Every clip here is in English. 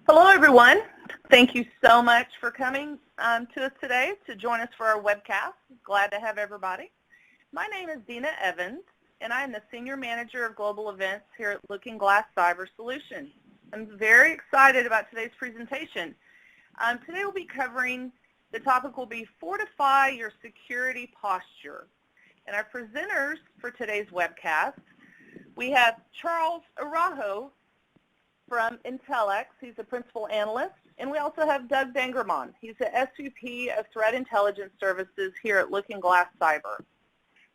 Hello, everyone. Thank you so much for coming to us today to join us for our webcast. Glad to have everybody. My name is Dina Evans, and I am the Senior Manager of Global Events here at LookingGlass Cyber Solutions. I'm very excited about today's presentation. Today we'll be covering, the topic will be Fortify Your Security Posture. And our presenters for today's webcast, we have Charles Araujo from Intellyx. He's a principal analyst. And we also have Doug Dangremond. He's the SVP of Threat Intelligence Services here at LookingGlass Cyber.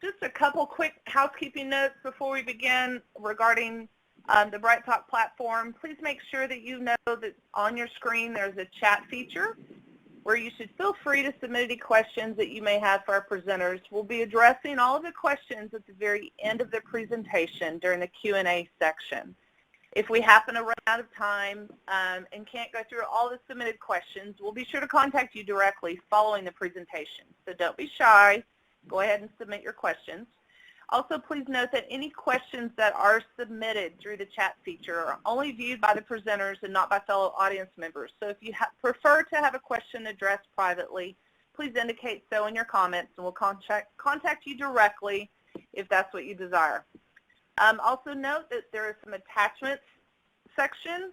Just a couple quick housekeeping notes before we begin regarding the BrightTalk platform. Please make sure that you know that on your screen there's a chat feature where you should feel free to submit any questions that you may have for our presenters. We'll be addressing all of the questions at the very end of the presentation during the Q&A section. If we happen to run out of time and can't go through all the submitted questions, we'll be sure to contact you directly following the presentation. So don't be shy. Go ahead and submit your questions. Also, please note that any questions that are submitted through the chat feature are only viewed by the presenters and not by fellow audience members. So if you prefer to have a question addressed privately, please indicate so in your comments, and we'll contact you directly if that's what you desire. Also note that there is some attachments section.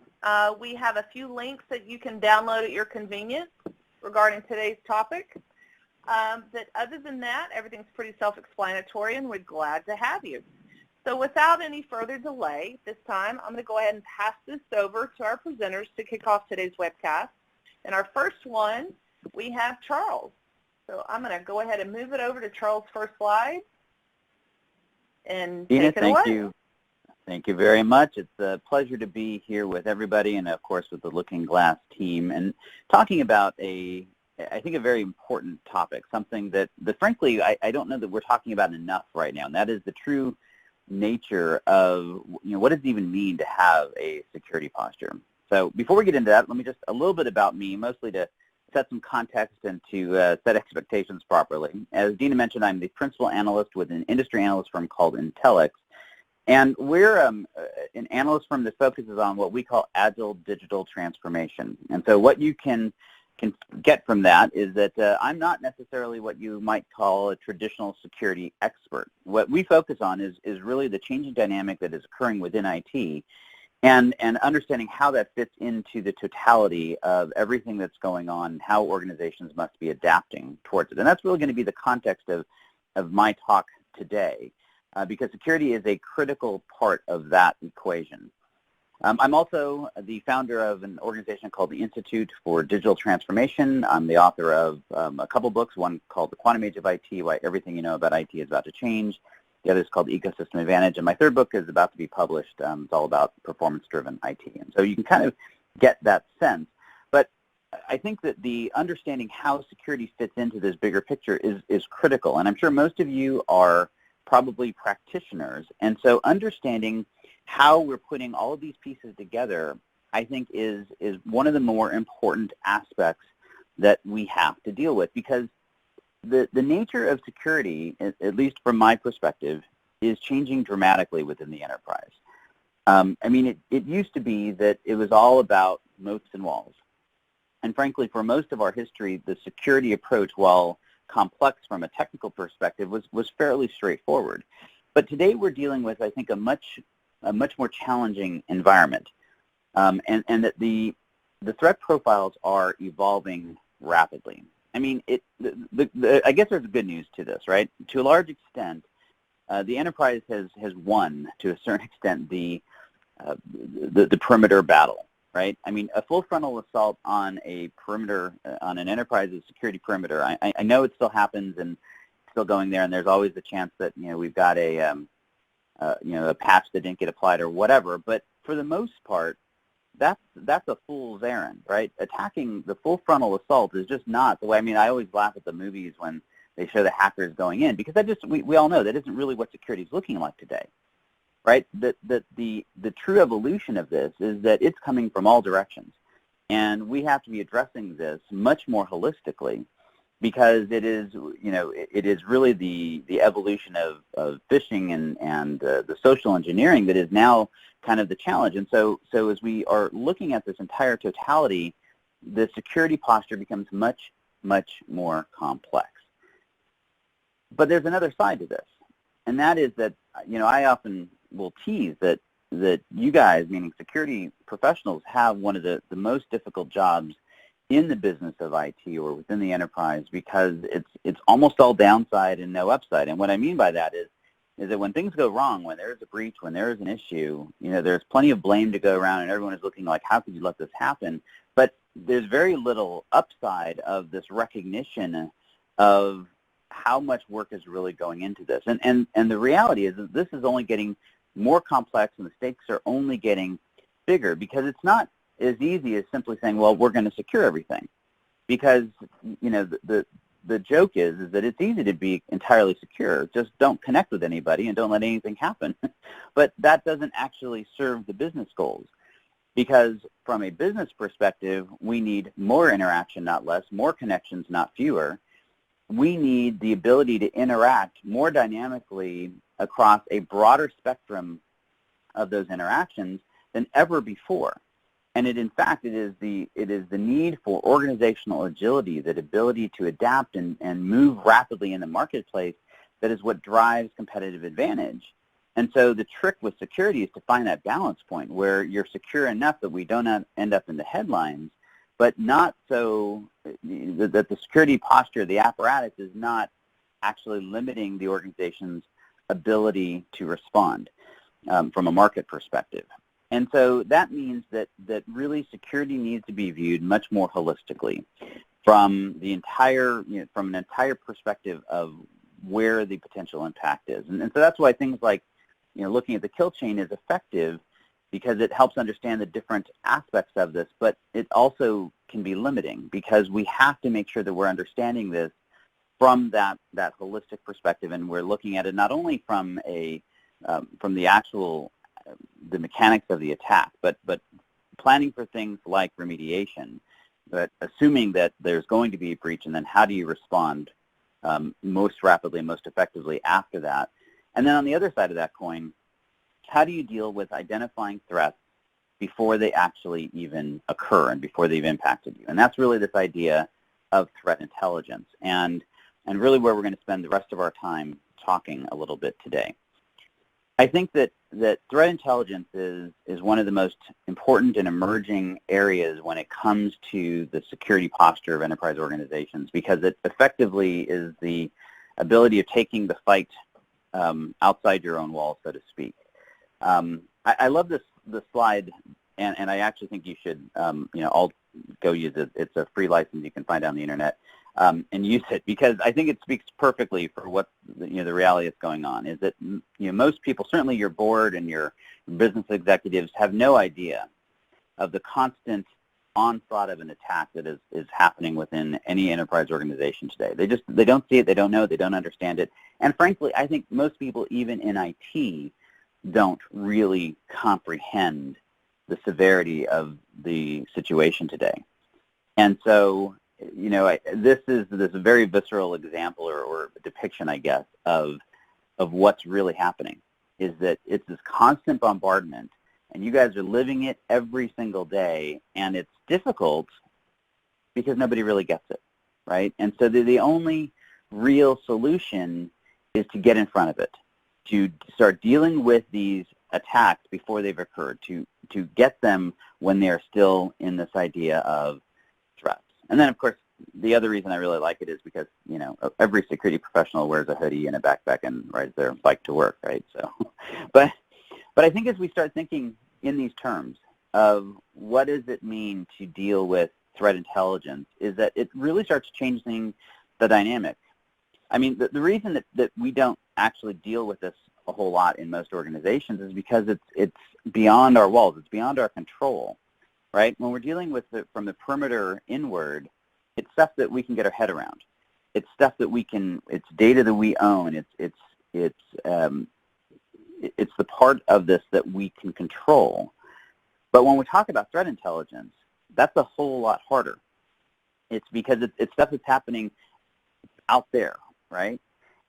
We have a few links that you can download at your convenience regarding today's topic. But other than that, everything's pretty self-explanatory, and we're glad to have you. So without any further delay, this time I'm going to go ahead and pass this over to our presenters to kick off today's webcast. And our first one, we have Charles. So I'm going to go ahead and move it over to Charles' first slide. And Dina, take it away. thank you. Thank you very much. It's a pleasure to be here with everybody and, of course, with the LookingGlass team and talking about I think a very important topic, something that frankly, I don't know that we're talking about enough right now, and that is the true nature of, what does it even mean to have a security posture? So before we get into that, let me just a little bit about me, mostly to set some context and to set expectations properly. As Dina mentioned, I'm the principal analyst with an industry analyst firm called Intellyx, and we're an analyst firm that focuses on what we call agile digital transformation. And so what you can get from that is that I'm not necessarily what you might call a traditional security expert. What we focus on is really the changing dynamic that is occurring within IT and understanding how that fits into the totality of everything that's going on, how organizations must be adapting towards it. And that's really going to be the context of my talk today, because security is a critical part of that equation. I'm also the founder of an organization called the Institute for Digital Transformation. I'm the author of a couple books, one called The Quantum Age of IT, Why Everything You Know About IT is About to Change. The other is called Ecosystem Advantage, and my third book is about to be published. It's all about performance-driven IT. And so you can kind of get that sense. But I think that the understanding how security fits into this bigger picture is critical. And I'm sure most of you are probably practitioners. And so understanding how we're putting all of these pieces together, I think, is one of the more important aspects that we have to deal with, because the nature of security, at least from my perspective, is changing dramatically within the enterprise. I mean, it used to be that it was all about moats and walls. And frankly, for most of our history, the security approach, while complex from a technical perspective, was fairly straightforward. But today we're dealing with, I think, a much more challenging environment, and that the threat profiles are evolving rapidly. I mean, I guess there's good news to this, right? To a large extent, the enterprise has won, to a certain extent, the perimeter battle, right? I mean, a full frontal assault on a perimeter, on an enterprise's security perimeter, I know it still happens and still going there, and there's always the chance that, we've got a patch that didn't get applied or whatever, but for the most part, that's a fool's errand, right? Attacking the full frontal assault is just not the way. I mean, I always laugh at the movies when they show the hackers going in, because we all know that isn't really what security is looking like today, right? The true evolution of this is that it's coming from all directions, and we have to be addressing this much more holistically because it is, it is really the evolution of phishing and the social engineering that is now kind of the challenge. And so as we are looking at this entire totality, the security posture becomes much, much more complex. But there's another side to this, and that is that, I often will tease that you guys, meaning security professionals, have one of the most difficult jobs in the business of IT or within the enterprise, because it's almost all downside and no upside. And what I mean by that is that when things go wrong, when there is a breach, when there is an issue, there's plenty of blame to go around, and everyone is looking like, how could you let this happen? But there's very little upside of this recognition of how much work is really going into this. And the reality is that this is only getting more complex, and the stakes are only getting bigger, because it's not as easy as simply saying, well, we're going to secure everything. Because, the joke is that it's easy to be entirely secure. Just don't connect with anybody and don't let anything happen. But that doesn't actually serve the business goals, because from a business perspective, we need more interaction, not less, more connections, not fewer. We need the ability to interact more dynamically across a broader spectrum of those interactions than ever before. And in fact, it is the need for organizational agility, that ability to adapt and move rapidly in the marketplace, that is what drives competitive advantage. And so the trick with security is to find that balance point where you're secure enough that we don't end up in the headlines, but not so that the security posture, the apparatus, is not actually limiting the organization's ability to respond from a market perspective. And so that means that really security needs to be viewed much more holistically from the entire, from an entire perspective of where the potential impact is. And so that's why things like, looking at the kill chain is effective, because it helps understand the different aspects of this, but it also can be limiting, because we have to make sure that we're understanding this from that holistic perspective, and we're looking at it not only from the actual the mechanics of the attack, but planning for things like remediation, but assuming that there's going to be a breach, and then how do you respond most rapidly and most effectively after that. And then on the other side of that coin, how do you deal with identifying threats before they actually even occur and before they've impacted you? And that's really this idea of threat intelligence, and really where we're going to spend the rest of our time talking a little bit today. I think that threat intelligence is one of the most important and emerging areas when it comes to the security posture of enterprise organizations, because it effectively is the ability of taking the fight outside your own walls, so to speak. I love this slide, and I actually think you should, I'll go use it. It's a free license you can find on the internet, and use it, because I think it speaks perfectly for what the reality that's going on. Is that most people, certainly your board and your business executives, have no idea of the constant onslaught of an attack that is happening within any enterprise organization today. They don't see it, they don't know it, they don't understand it, and frankly, I think most people, even in IT, don't really comprehend the severity of the situation today. And so, this is this very visceral example or depiction, I guess, of what's really happening, is that it's this constant bombardment, and you guys are living it every single day, and it's difficult because nobody really gets it, right? And so the only real solution is to get in front of it, to start dealing with these attacks before they've occurred, to get them when they're still in this idea of threats. And then, of course, the other reason I really like it is because, every security professional wears a hoodie and a backpack and rides their bike to work, right? So, but I think as we start thinking in these terms of what does it mean to deal with threat intelligence, is that it really starts changing the dynamic. I mean, the reason that we don't actually deal with this a whole lot in most organizations is because it's beyond our walls, it's beyond our control, right? When we're dealing with it from the perimeter inward, it's stuff that we can get our head around. It's stuff that it's data that we own. It's the part of this that we can control. But when we talk about threat intelligence, that's a whole lot harder. It's because it's stuff that's happening out there, right?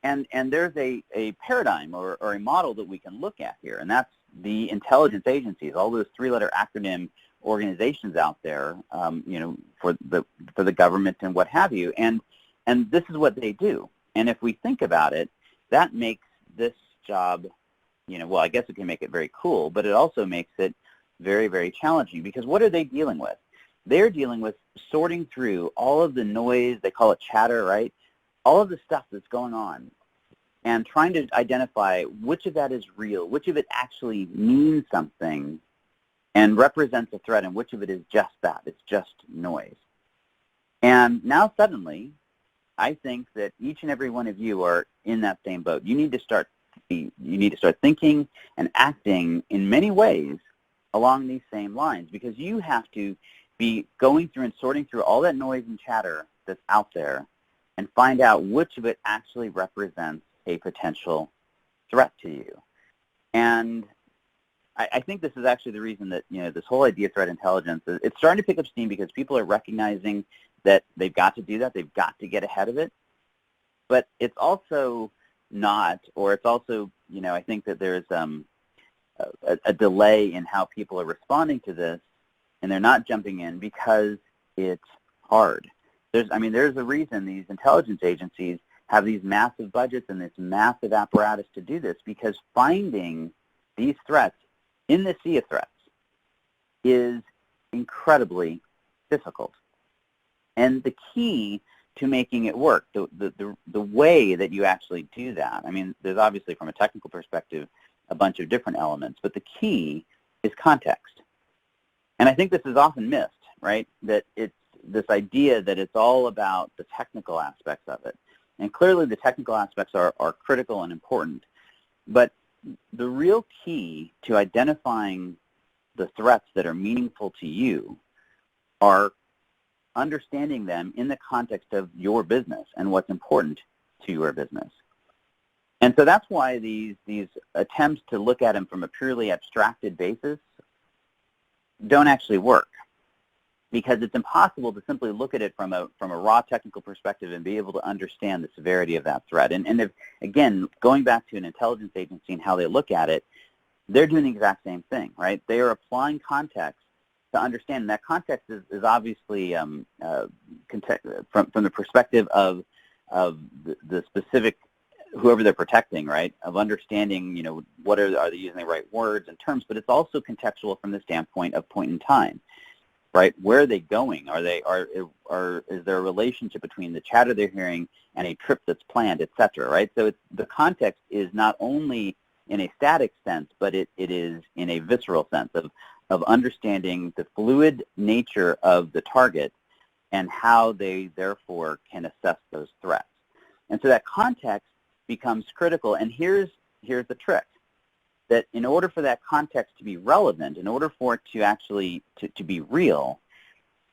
And there's a paradigm or a model that we can look at here, and that's the intelligence agencies, all those three-letter acronym organizations out there, for the government and what have you. And this is what they do. And if we think about it, that makes this job, well, I guess it can make it very cool, but it also makes it very, very challenging, because what are they dealing with? They're dealing with sorting through all of the noise, they call it chatter, right? All of the stuff that's going on, and trying to identify which of that is real, which of it actually means something and represents a threat, and which of it is just that, it's just noise. And now suddenly, I think that each and every one of you are in that same boat. You need to start thinking and acting in many ways along these same lines, because you have to be going through and sorting through all that noise and chatter that's out there and find out which of it actually represents a potential threat to you. And I think this is actually the reason that, this whole idea of threat intelligence, it's starting to pick up steam, because people are recognizing that they've got to do that, they've got to get ahead of it. But it's also not, or it's also, I think that there's a delay in how people are responding to this, and they're not jumping in because it's hard. There's a reason these intelligence agencies have these massive budgets and this massive apparatus to do this, because finding these threats in the sea of threats is incredibly difficult. And the key to making it work, the way that you actually do that, there's obviously from a technical perspective a bunch of different elements, but the key is context. And I think this is often missed, right? That it's this idea that it's all about the technical aspects of it. And clearly the technical aspects are critical and important, but the real key to identifying the threats that are meaningful to you are understanding them in the context of your business and what's important to your business. And so that's why these attempts to look at them from a purely abstracted basis don't actually work, because it's impossible to simply look at it from a raw technical perspective and be able to understand the severity of that threat. And if, again, going back to an intelligence agency and how they look at it, they're doing the exact same thing, right? They are applying context to understand, and that context is obviously from the perspective of the specific, whoever they're protecting, right, of understanding, what are they using the right words and terms, but it's also contextual from the standpoint of point in time. Right? Where are they going? Is there a relationship between the chatter they're hearing and a trip that's planned, et cetera, right? So the context is not only in a static sense, but it is in a visceral sense of understanding the fluid nature of the target and how they therefore can assess those threats. And so that context becomes critical. And here's the trick. That in order for that context to be relevant, in order for it to actually to be real,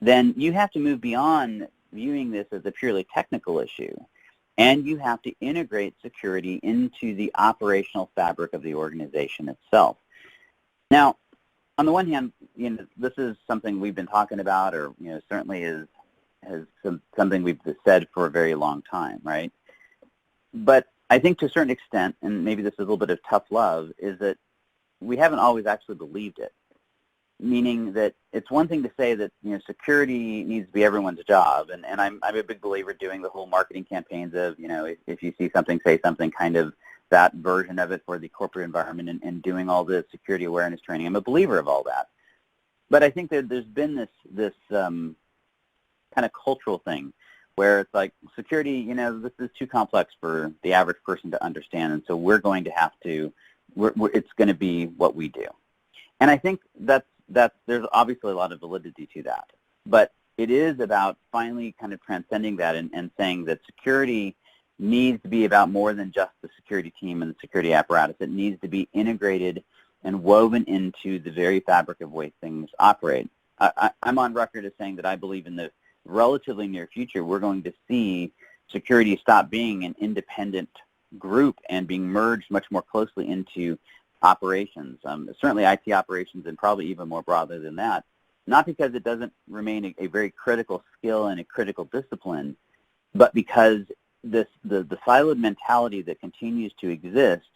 then you have to move beyond viewing this as a purely technical issue, and you have to integrate security into the operational fabric of the organization itself. Now, on the one hand, this is something we've been talking about, or certainly is something we've said for a very long time, right? But I think to a certain extent, and maybe this is a little bit of tough love, is that we haven't always actually believed it. Meaning that it's one thing to say that security needs to be everyone's job, and I'm a big believer doing the whole marketing campaigns of if you see something, say something, kind of that version of it for the corporate environment, and doing all the security awareness training. I'm a believer of all that, but I think that there's been this kind of cultural thing where it's like security, this is too complex for the average person to understand, and so we're going to have to, it's going to be what we do. And I think that's there's obviously a lot of validity to that, but it is about finally kind of transcending that and saying that security needs to be about more than just the security team and the security apparatus. It needs to be integrated and woven into the very fabric of way things operate. I'm on record as saying that I believe in the relatively near future, we're going to see security stop being an independent group and being merged much more closely into operations, certainly IT operations, and probably even more broadly than that, not because it doesn't remain a very critical skill and a critical discipline, but because the siloed mentality that continues to exist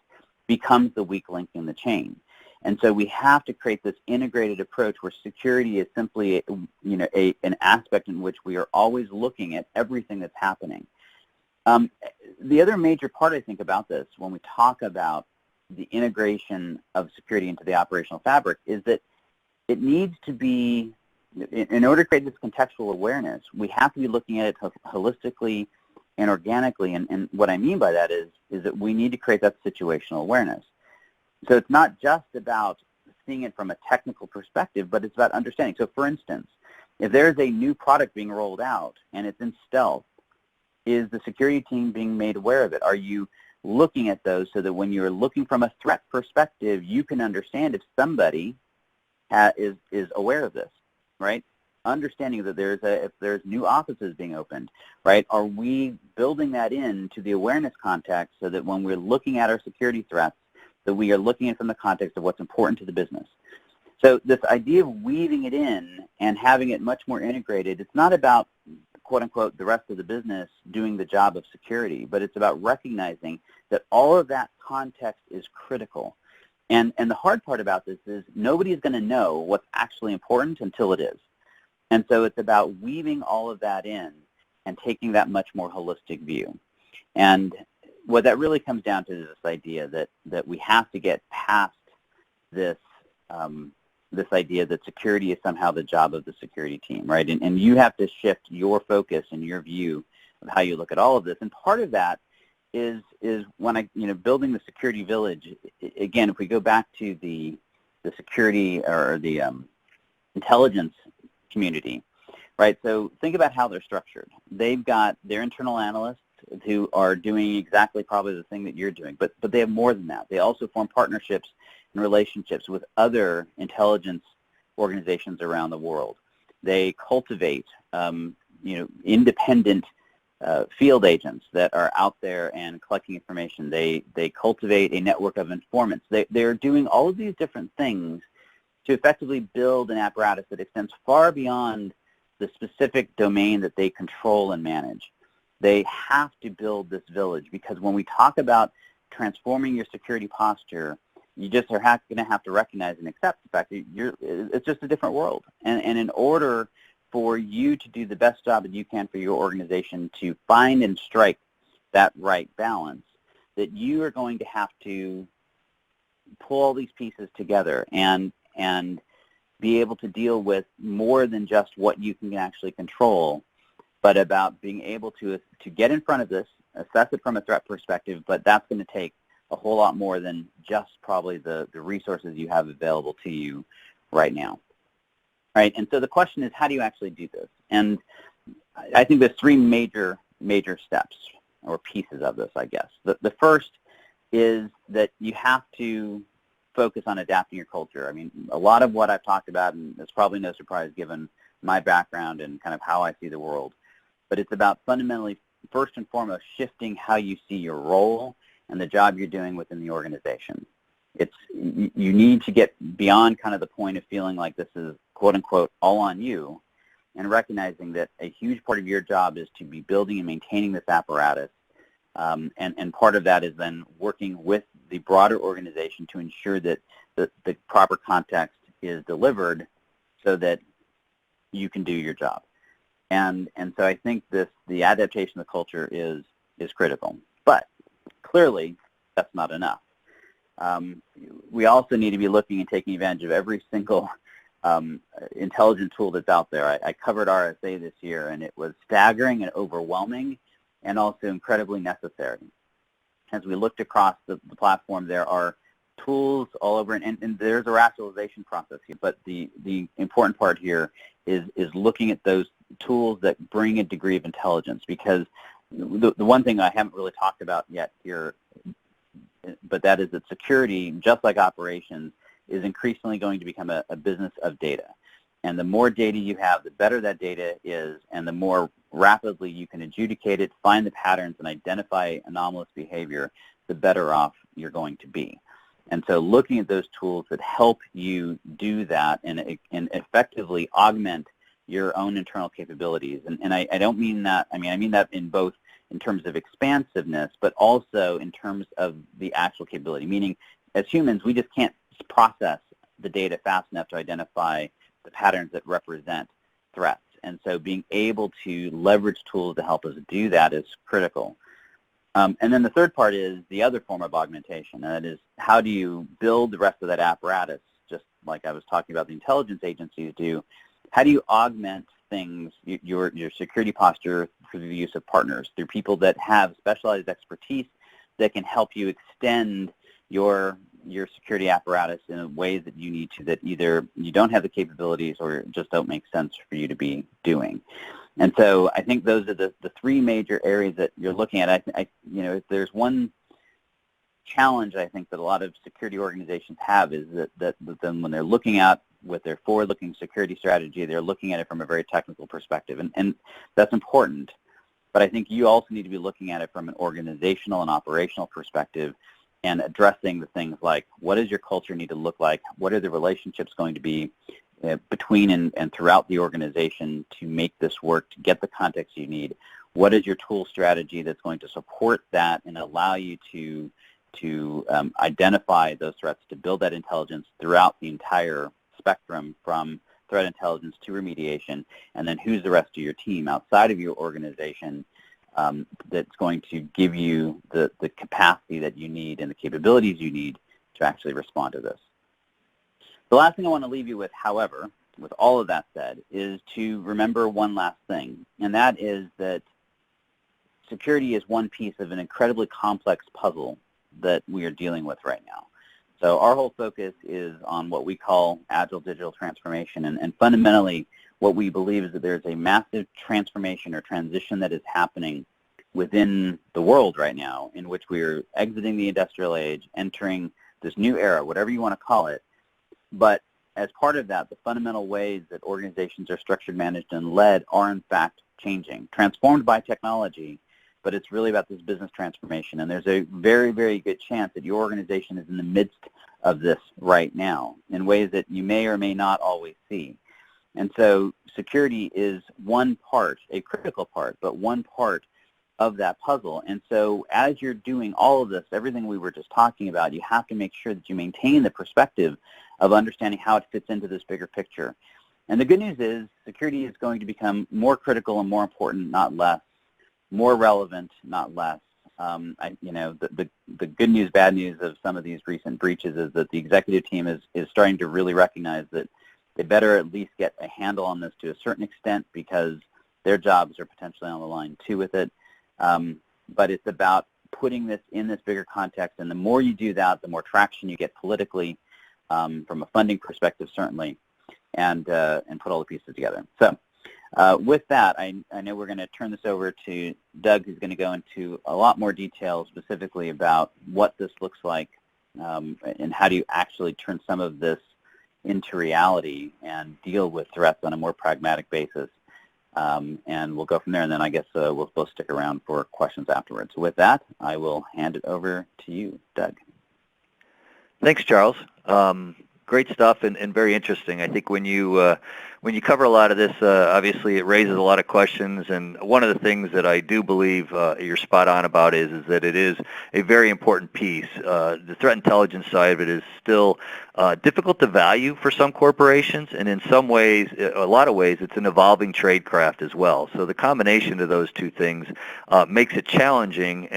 becomes the weak link in the chain. And so we have to create this integrated approach where security is simply, an aspect in which we are always looking at everything that's happening. The other major part, I think, about this when we talk about the integration of security into the operational fabric is that it needs to be, in order to create this contextual awareness, we have to be looking at it holistically and organically. And what I mean by that is that we need to create that situational awareness. So it's not just about seeing it from a technical perspective, but it's about understanding. So for instance, if there's a new product being rolled out and it's in stealth, is the security team being made aware of it? Are you looking at those so that when you're looking from a threat perspective, you can understand if somebody is aware of this, right? Understanding that if there's new offices being opened, right? Are we building that into the awareness context so that when we're looking at our security threats, that we are looking at it from the context of what's important to the business? So this idea of weaving it in and having it much more integrated, it's not about, quote unquote, the rest of the business doing the job of security, but it's about recognizing that all of that context is critical. And the hard part about this is nobody's going to know what's actually important until it is. And so it's about weaving all of that in and taking that much more holistic view. And what that really comes down to is this idea that we have to get past this this idea that security is somehow the job of the security team, right? And you have to shift your focus and your view of how you look at all of this. And part of that is when building the security village. Again, if we go back to the security or the intelligence community, right? So think about how they're structured. They've got their internal analysts who are doing exactly probably the thing that you're doing, but they have more than that. They also form partnerships and relationships with other intelligence organizations around the world. They cultivate, independent field agents that are out there and collecting information. They cultivate a network of informants. They're doing all of these different things to effectively build an apparatus that extends far beyond the specific domain that they control and manage. They have to build this village because when we talk about transforming your security posture, you just are going to have to recognize and accept the fact that it's just a different world. And in order for you to do the best job that you can for your organization to find and strike that right balance, that you are going to have to pull all these pieces together and be able to deal with more than just what you can actually control, but about being able to get in front of this, assess it from a threat perspective, but that's going to take a whole lot more than just probably the resources you have available to you right now. Right? And so the question is, how do you actually do this? And I think there's three major steps or pieces of this, I guess. The first is that you have to focus on adapting your culture. I mean, a lot of what I've talked about, and it's probably no surprise given my background and kind of how I see the world, but it's about fundamentally, first and foremost, shifting how you see your role and the job you're doing within the organization. You need to get beyond kind of the point of feeling like this is, quote unquote, all on you, and recognizing that a huge part of your job is to be building and maintaining this apparatus. And part of that is then working with the broader organization to ensure that the proper context is delivered so that you can do your job. And so I think the adaptation of the culture is critical. But clearly, that's not enough. We also need to be looking and taking advantage of every single intelligent tool that's out there. I covered RSA this year, and it was staggering and overwhelming and also incredibly necessary. As we looked across the platform, there are tools all over, and there's a rationalization process here, but the important part here is looking at those tools that bring a degree of intelligence, because the one thing I haven't really talked about yet here, but that is that security, just like operations, is increasingly going to become a business of data. And the more data you have, the better that data is, and the more rapidly you can adjudicate it, find the patterns, and identify anomalous behavior, the better off you're going to be. And so looking at those tools that help you do that and effectively augment your own internal capabilities. And I don't mean that, I mean that in both in terms of expansiveness, but also in terms of the actual capability, meaning as humans, we just can't process the data fast enough to identify the patterns that represent threats. And so being able to leverage tools to help us do that is critical. And then the third part is the other form of augmentation, and that is how do you build the rest of that apparatus, just like I was talking about the intelligence agencies do. How do you augment things, your security posture, through the use of partners, through people that have specialized expertise that can help you extend your security apparatus in ways that you need to, that either you don't have the capabilities or just don't make sense for you to be doing. And so I think those are the three major areas that you're looking at. If there's one challenge I think that a lot of security organizations have is that then when they're looking at with their forward-looking security strategy, they're looking at it from a very technical perspective, and that's important. But I think you also need to be looking at it from an organizational and operational perspective and addressing the things like, what does your culture need to look like? What are the relationships going to be between and throughout the organization to make this work, to get the context you need? What is your tool strategy that's going to support that and allow you to identify those threats, to build that intelligence throughout the entire spectrum from threat intelligence to remediation? And then who's the rest of your team outside of your organization that's going to give you the capacity that you need and the capabilities you need to actually respond to this. The last thing I want to leave you with, however, with all of that said, is to remember one last thing, and that is that security is one piece of an incredibly complex puzzle that we are dealing with right now. So our whole focus is on what we call agile digital transformation, and fundamentally what we believe is that there's a massive transformation or transition that is happening within the world right now, in which we are exiting the industrial age, entering this new era, whatever you want to call it. But as part of that, the fundamental ways that organizations are structured, managed, and led are in fact changing, transformed by technology, but it's really about this business transformation. And there's a very, very good chance that your organization is in the midst of this right now in ways that you may or may not always see. And so security is one part, a critical part, but one part of that puzzle. And so as you're doing all of this, everything we were just talking about, you have to make sure that you maintain the perspective of understanding how it fits into this bigger picture. And the good news is security is going to become more critical and more important, not less, more relevant, not less. The good news, bad news of some of these recent breaches is that the executive team is starting to really recognize that they better at least get a handle on this to a certain extent, because their jobs are potentially on the line too with it. But it's about putting this in this bigger context, and the more you do that, the more traction you get politically, from a funding perspective certainly, and put all the pieces together. So with that, I know we're going to turn this over to Doug, who's going to go into a lot more detail specifically about what this looks like, and how do you actually turn some of this into reality and deal with threats on a more pragmatic basis. And we'll go from there, and then I guess we'll both stick around for questions afterwards. So with that, I will hand it over to you, Doug. Thanks, Charles. Great stuff and very interesting. I think when you cover a lot of this, obviously it raises a lot of questions, and one of the things that I do believe you're spot on about is that it is a very important piece. The threat intelligence side of it is still difficult to value for some corporations, and in some ways, a lot of ways, it's an evolving trade craft as well. So the combination of those two things makes it challenging,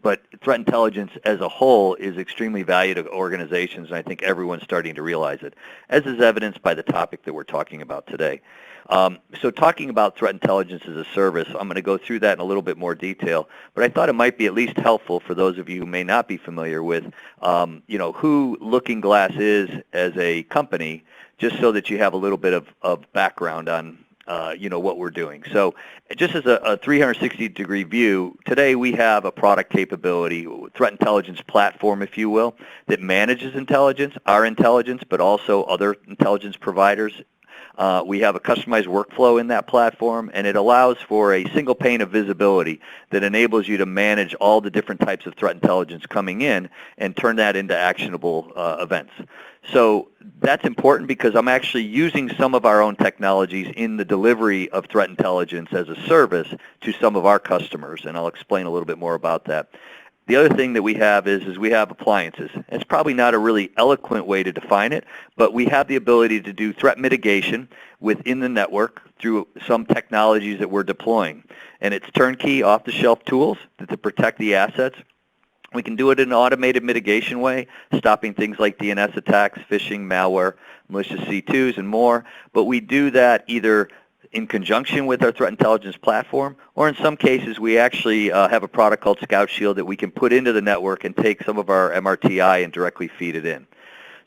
but threat intelligence as a whole is extremely valued to organizations, and I think everyone's starting to realize it, as is evidenced by the topic that we're talking about today. So talking about threat intelligence as a service, I'm going to go through that in a little bit more detail, but I thought it might be at least helpful for those of you who may not be familiar with, who LookingGlass is as a company, just so that you have a little bit of background on what we're doing. So just as a 360-degree view, today we have a product capability, threat intelligence platform, if you will, that manages intelligence, our intelligence, but also other intelligence providers, We have a customized workflow in that platform, and it allows for a single pane of visibility that enables you to manage all the different types of threat intelligence coming in and turn that into actionable events. So that's important because I'm actually using some of our own technologies in the delivery of threat intelligence as a service to some of our customers, and I'll explain a little bit more about that. The other thing that we have is we have appliances. It's probably not a really eloquent way to define it, but we have the ability to do threat mitigation within the network through some technologies that we're deploying. And it's turnkey, off-the-shelf tools to protect the assets. We can do it in an automated mitigation way, stopping things like DNS attacks, phishing, malware, malicious C2s, and more. But we do that either in conjunction with our threat intelligence platform, or in some cases we actually have a product called Scout Shield that we can put into the network and take some of our MRTI and directly feed it in.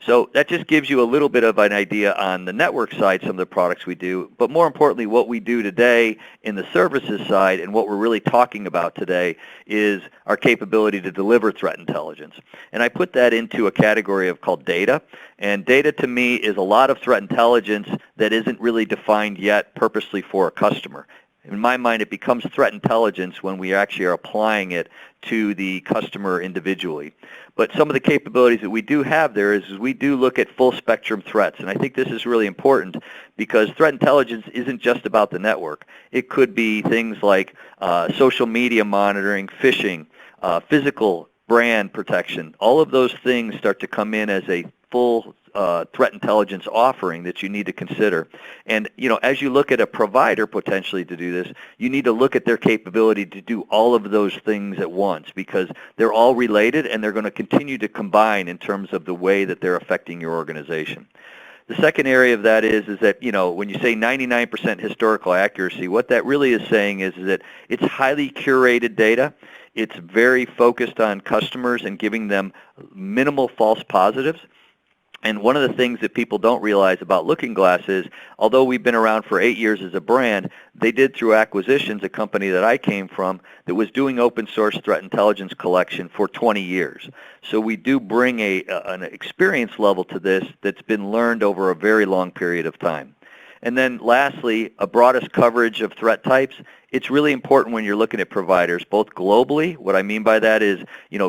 So that just gives you a little bit of an idea on the network side, some of the products we do, but more importantly, what we do today in the services side and what we're really talking about today is our capability to deliver threat intelligence. And I put that into a category of called data, and data to me is a lot of threat intelligence that isn't really defined yet purposely for a customer. In my mind, it becomes threat intelligence when we actually are applying it to the customer individually. But some of the capabilities that we do have there is we do look at full spectrum threats, and I think this is really important because threat intelligence isn't just about the network. It could be things like social media monitoring, phishing, physical brand protection. All of those things start to come in as a full threat intelligence offering that you need to consider. And as you look at a provider potentially to do this, you need to look at their capability to do all of those things at once because they're all related and they're going to continue to combine in terms of the way that they're affecting your organization. The second area of that is that, when you say 99% historical accuracy, what that really is saying is that it's highly curated data. It's very focused on customers and giving them minimal false positives. And one of the things that people don't realize about LookingGlass is, although we've been around for 8 years as a brand, they did through acquisitions a company that I came from that was doing open source threat intelligence collection for 20 years. So we do bring an experience level to this that's been learned over a very long period of time. And then lastly, a broadest coverage of threat types. It's really important when you're looking at providers, both globally. What I mean by that is,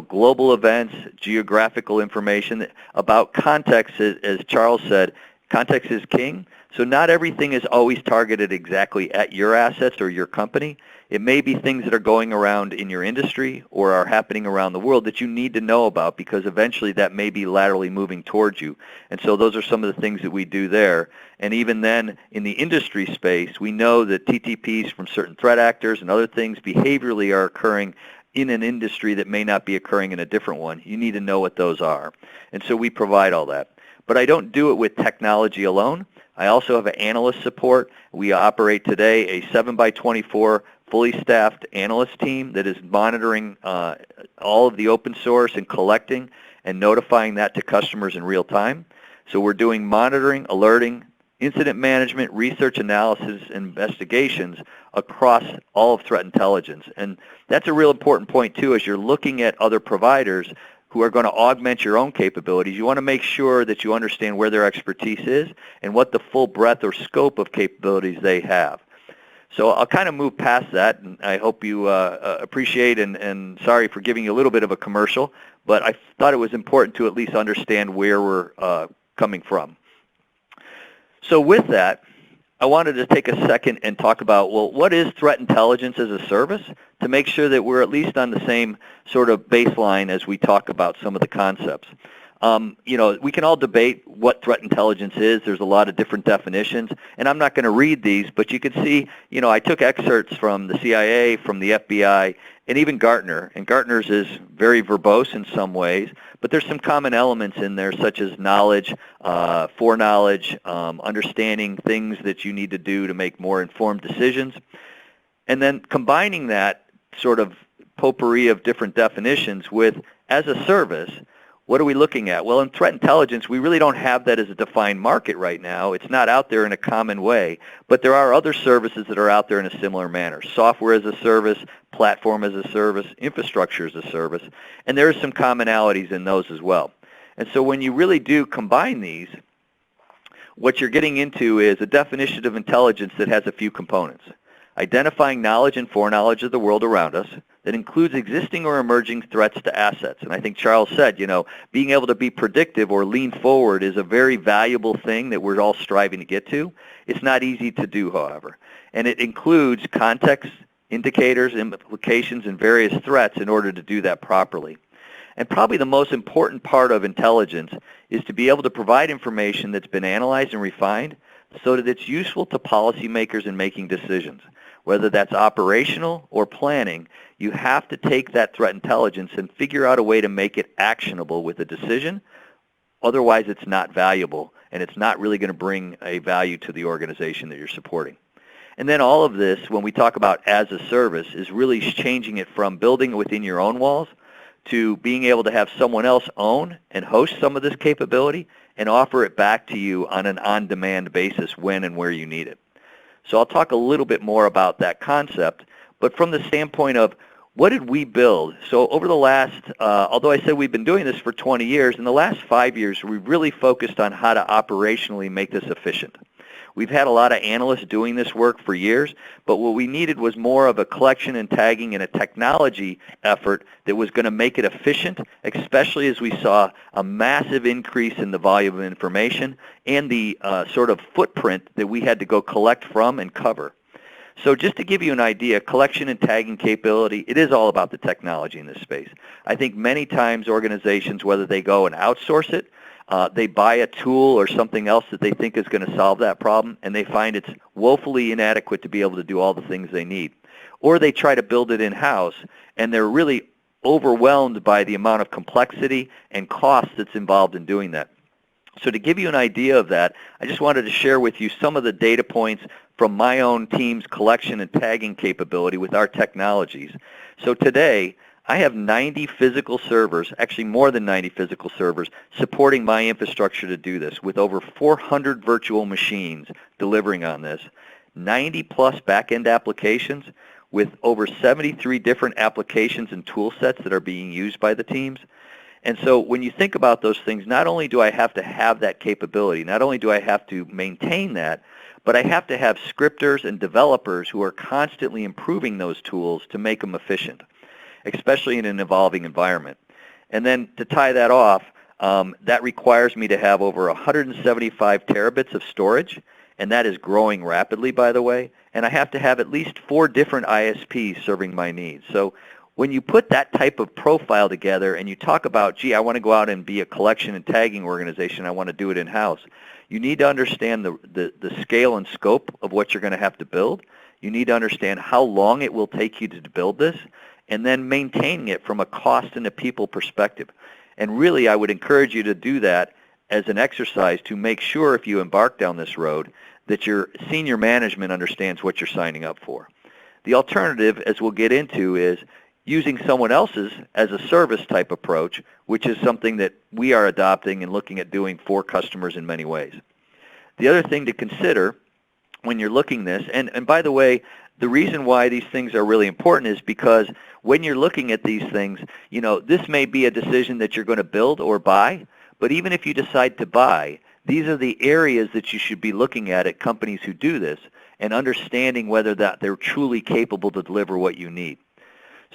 global events, geographical information about context, as Charles said, context is king. So not everything is always targeted exactly at your assets or your company. It may be things that are going around in your industry or are happening around the world that you need to know about because eventually that may be laterally moving towards you. And so those are some of the things that we do there. And even then, in the industry space, we know that TTPs from certain threat actors and other things behaviorally are occurring in an industry that may not be occurring in a different one. You need to know what those are. And so we provide all that. But I don't do it with technology alone. I also have an analyst support. We operate today a 7x24 fully staffed analyst team that is monitoring all of the open source and collecting and notifying that to customers in real time. So we're doing monitoring, alerting, incident management, research analysis, and investigations across all of threat intelligence. And that's a real important point too as you're looking at other providers who are going to augment your own capabilities. You want to make sure that you understand where their expertise is and what the full breadth or scope of capabilities they have. So I'll kind of move past that, and I hope you appreciate, and sorry for giving you a little bit of a commercial, but I thought it was important to at least understand where we're coming from. So with that, I wanted to take a second and talk about, well, what is threat intelligence as a service to make sure that we're at least on the same sort of baseline as we talk about some of the concepts. We can all debate what threat intelligence is. There's a lot of different definitions, and I'm not going to read these, but you can see, I took excerpts from the CIA, from the FBI, and even Gartner, and Gartner's is very verbose in some ways, but there's some common elements in there such as knowledge, foreknowledge, understanding things that you need to do to make more informed decisions, and then combining that sort of potpourri of different definitions with, as a service, what are we looking at? Well, in threat intelligence, we really don't have that as a defined market right now. It's not out there in a common way, but there are other services that are out there in a similar manner. Software as a service, platform as a service, infrastructure as a service, and there are some commonalities in those as well. And so when you really do combine these, what you're getting into is a definition of intelligence that has a few components. Identifying knowledge and foreknowledge of the world around us that includes existing or emerging threats to assets. And I think Charles said, being able to be predictive or lean forward is a very valuable thing that we're all striving to get to. It's not easy to do, however. And it includes context, indicators, implications, and various threats in order to do that properly. And probably the most important part of intelligence is to be able to provide information that's been analyzed and refined so that it's useful to policymakers in making decisions. Whether that's operational or planning, you have to take that threat intelligence and figure out a way to make it actionable with a decision. Otherwise, it's not valuable, and it's not really going to bring a value to the organization that you're supporting. And then all of this, when we talk about as a service, is really changing it from building it within your own walls to being able to have someone else own and host some of this capability and offer it back to you on an on-demand basis when and where you need it. So I'll talk a little bit more about that concept, but from the standpoint of what did we build? So over the last, although I said we've been doing this for 20 years, in the last 5 years we've really focused on how to operationally make this efficient. We've had a lot of analysts doing this work for years, but what we needed was more of a collection and tagging and a technology effort that was going to make it efficient, especially as we saw a massive increase in the volume of information and the sort of footprint that we had to go collect from and cover. So just to give you an idea, collection and tagging capability, it is all about the technology in this space. I think many times organizations, whether they go and outsource it, they buy a tool or something else that they think is going to solve that problem, and they find it's woefully inadequate to be able to do all the things they need. Or they try to build it in-house, and they're really overwhelmed by the amount of complexity and cost that's involved in doing that. So to give you an idea of that, I just wanted to share with you some of the data points from my own team's collection and tagging capability with our technologies. So today, I have 90 physical servers, actually more than 90 physical servers, supporting my infrastructure to do this, with over 400 virtual machines delivering on this, 90 plus back-end applications with over 73 different applications and tool sets that are being used by the teams. And so when you think about those things, not only do I have to have that capability, not only do I have to maintain that, but I have to have scripters and developers who are constantly improving those tools to make them efficient, especially in an evolving environment. And then to tie that off, that requires me to have over 175 terabits of storage, and that is growing rapidly, by the way, and I have to have at least 4 different ISPs serving my needs. So when you put that type of profile together and you talk about, gee, I want to go out and be a collection and tagging organization, I want to do it in-house, you need to understand the scale and scope of what you're going to have to build. You need to understand how long it will take you to build this, and then maintaining it from a cost and a people perspective. And really, I would encourage you to do that as an exercise to make sure, if you embark down this road, that your senior management understands what you're signing up for. The alternative, as we'll get into, is using someone else's as a service type approach, which is something that we are adopting and looking at doing for customers in many ways. The other thing to consider when you're looking this, and by the way, the reason why these things are really important is because when you're looking at these things, this may be a decision that you're going to build or buy, but even if you decide to buy, these are the areas that you should be looking at companies who do this and understanding whether that they're truly capable to deliver what you need.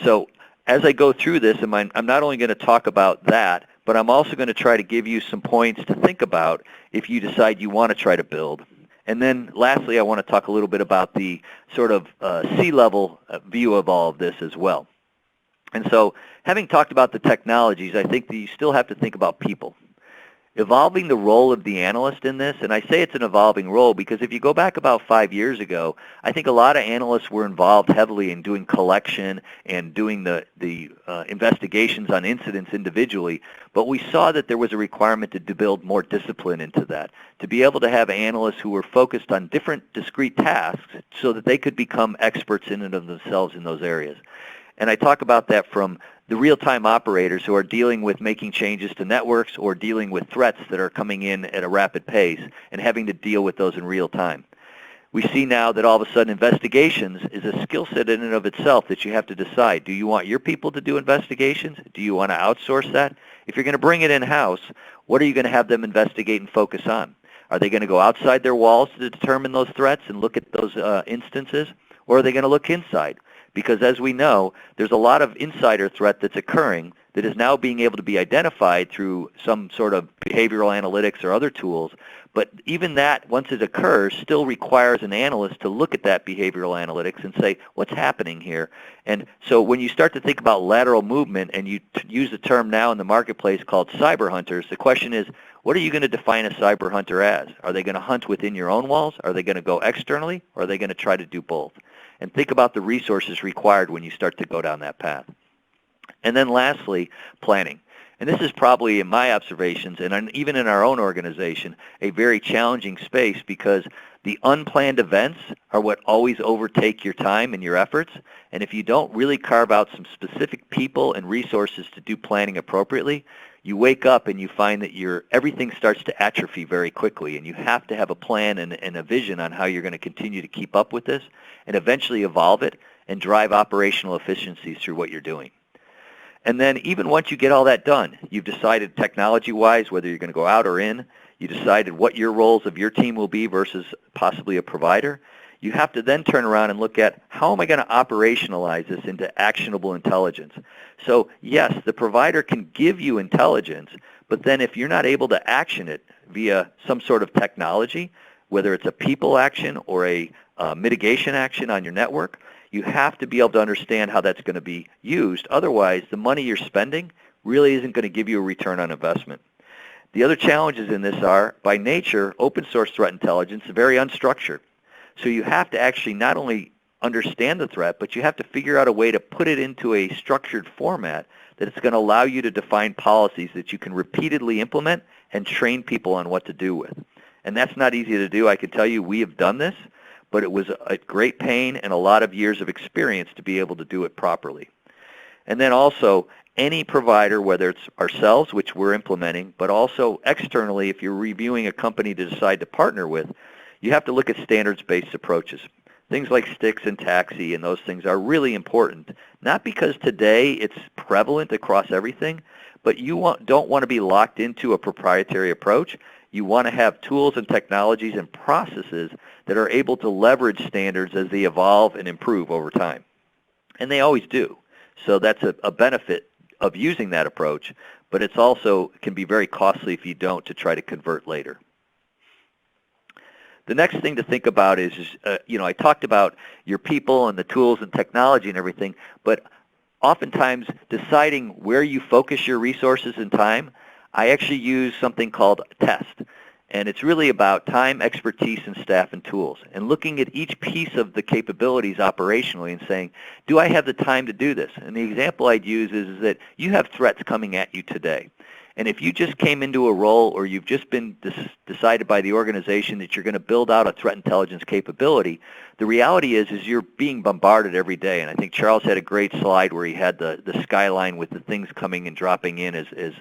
So as I go through this, I'm not only going to talk about that, but I'm also going to try to give you some points to think about if you decide you want to try to build. And then lastly, I want to talk a little bit about the sort of C-level view of all of this as well. And so having talked about the technologies, I think that you still have to think about people. Evolving the role of the analyst in this, and I say it's an evolving role because if you go back about 5 years ago, I think a lot of analysts were involved heavily in doing collection and doing the investigations on incidents individually, but we saw that there was a requirement to build more discipline into that, to be able to have analysts who were focused on different discrete tasks so that they could become experts in and of themselves in those areas. And I talk about that from the real-time operators who are dealing with making changes to networks or dealing with threats that are coming in at a rapid pace and having to deal with those in real time. We see now that all of a sudden investigations is a skill set in and of itself that you have to decide. Do you want your people to do investigations? Do you want to outsource that? If you're going to bring it in-house, what are you going to have them investigate and focus on? Are they going to go outside their walls to determine those threats and look at those instances, or are they going to look inside? Because as we know, there's a lot of insider threat that's occurring that is now being able to be identified through some sort of behavioral analytics or other tools. But even that, once it occurs, still requires an analyst to look at that behavioral analytics and say, what's happening here? And so when you start to think about lateral movement, and you use a term now in the marketplace called cyber hunters, the question is, what are you going to define a cyber hunter as? Are they going to hunt within your own walls? Are they going to go externally? Or are they going to try to do both? And think about the resources required when you start to go down that path. And then lastly, planning. And this is probably, in my observations, and even in our own organization, a very challenging space, because the unplanned events are what always overtake your time and your efforts. And if you don't really carve out some specific people and resources to do planning appropriately, you wake up and you find that everything starts to atrophy very quickly, and you have to have a plan and a vision on how you're going to continue to keep up with this and eventually evolve it and drive operational efficiencies through what you're doing. And then even once you get all that done, you've decided technology-wise whether you're going to go out or in, you decided what your roles of your team will be versus possibly a provider, you have to then turn around and look at, how am I going to operationalize this into actionable intelligence? So yes, the provider can give you intelligence, but then if you're not able to action it via some sort of technology, whether it's a people action or a mitigation action on your network, you have to be able to understand how that's going to be used. Otherwise, the money you're spending really isn't going to give you a return on investment. The other challenges in this are, by nature, open source threat intelligence is very unstructured. So you have to actually not only understand the threat, but you have to figure out a way to put it into a structured format that it's going to allow you to define policies that you can repeatedly implement and train people on what to do with. And that's not easy to do. I can tell you we have done this, but it was a great pain and a lot of years of experience to be able to do it properly. And then also, any provider, whether it's ourselves, which we're implementing, but also externally, if you're reviewing a company to decide to partner with, you have to look at standards-based approaches. Things like sticks and taxi and those things are really important, not because today it's prevalent across everything, but you don't want to be locked into a proprietary approach. You want to have tools and technologies and processes that are able to leverage standards as they evolve and improve over time. And they always do. So that's a benefit of using that approach, but it's also can be very costly if you don't to try to convert later. The next thing to think about is I talked about your people and the tools and technology and everything, but oftentimes deciding where you focus your resources and time, I actually use something called TEST. And it's really about time, expertise, and staff and tools, and looking at each piece of the capabilities operationally and saying, do I have the time to do this? And the example I'd use is that you have threats coming at you today. And if you just came into a role, or you've just been decided by the organization that you're going to build out a threat intelligence capability, the reality is you're being bombarded every day. And I think Charles had a great slide where he had the skyline with the things coming and dropping in as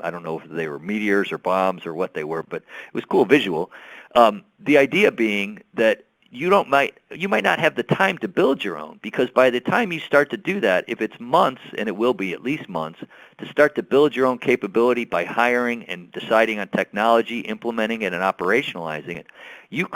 I don't know if they were meteors or bombs or what they were, but it was a cool visual. The idea being that you might not have the time to build your own, because by the time you start to do that, if it's months, and it will be at least months, to start to build your own capability by hiring and deciding on technology, implementing it, and operationalizing it, you